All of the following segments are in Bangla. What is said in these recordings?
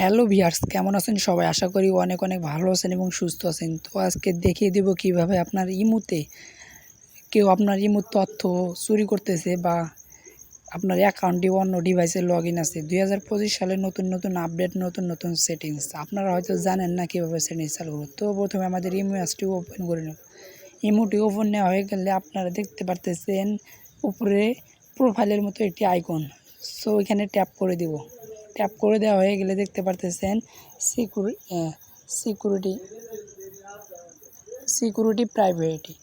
হ্যালো ভিউয়ার্স, কেমন আছেন সবাই? আশা করি অনেক অনেক ভালো আছেন এবং সুস্থ আছেন। তো আজকে দেখিয়ে দেব কিভাবে আপনার ইমোতে কেউ আপনার ইমোর তথ্য চুরি করতেছে বা আপনার অ্যাকাউন্টটি অন্য ডিভাইসে লগইন আছে। 2025 সালে নতুন নতুন আপডেট, নতুন নতুন সেটিংস। আপনারা হয়তো জানেন না কীভাবে সেটিংস চালু করব। তো প্রথমে আমাদের ইমো অ্যাপসটি ওপেন করে নেব। ইমোটি ওপেন নেওয়া হয়ে গেলে আপনারা দেখতে পারতেছেন উপরে প্রোফাইলের মতো একটি আইকন। সো এখানে ট্যাপ করে দিব। ট্যাপ করে দেওয়া হয়ে গেলে দেখতে পারতেছেন সিকিউরিটি সিকিউরিটি প্রাইভেটি।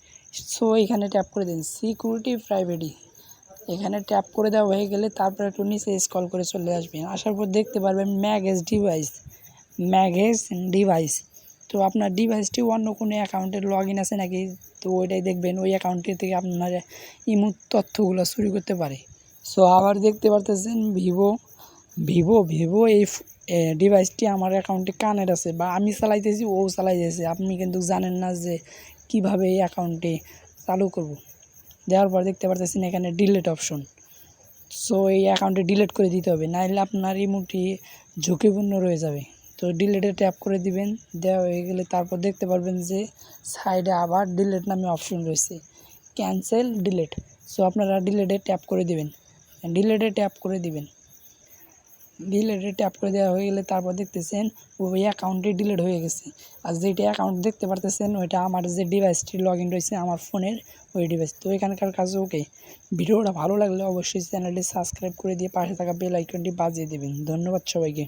সো এখানে ট্যাপ করে দিন সিকিউরিটি প্রাইভেটি। এখানে ট্যাপ করে দেওয়া হয়ে গেলে তারপর একটু নিচে স্ক্রল করে চলে আসবেন। আসার পর দেখতে পারবেন ম্যাগেজ ডিভাইস। তো আপনার ডিভাইসটি অন্য কোনো অ্যাকাউন্টে লগইন আছে নাকি, তো ওইটাই দেখবেন। ওই অ্যাকাউন্টটি থেকে আপনার ইমোর তথ্যগুলো চুরি করতে পারে। সো আবার দেখতে পারতেছেন ভিভো এই ডিভাইসটি আমার অ্যাকাউন্টে কানেক্ট আছে বা আমি চালাইতেছি, ও চালাইতেছে। আপনি কিন্তু জানেন না যে কিভাবে এই অ্যাকাউন্টে চালু করব। দেওয়ার পর দেখতে পারতেছেন এখানে ডিলিট অপশন। সো এই অ্যাকাউন্টে ডিলিট করে দিতে হবে, নাহলে আপনার ইমোটি ঝুঁকিপূর্ণ রয়ে যাবে। তো ডিলিটে ট্যাপ করে দিবেন। দেওয়া হয়ে গেলে তারপর দেখতে পারবেন যে সাইডে আবার ডিলিট নামে অপশন রয়েছে, ক্যান্সেল ডিলিট। সো আপনারা ডিলিটে ট্যাপ করে দিবেন। ডিলিটে ট্যাপ করে দেওয়া হয়ে গেলে তারপর দেখতেছেন ওই অ্যাকাউন্টটি ডিলিট হয়ে গেছে। আর যেটা অ্যাকাউন্ট দেখতে পারতেছেন ওইটা আমার যে ডিভাইসটি লগইন রয়েছে আমার ফোনের, ওই ডিভাইস। তো এখানকার কাজ ওকে। ভিডিওটা ভালো লাগলে অবশ্যই চ্যানেলটি সাবস্ক্রাইব করে দিয়ে পাশে থাকা বেল আইকনটি বাজিয়ে দেবেন। ধন্যবাদ সবাইকে।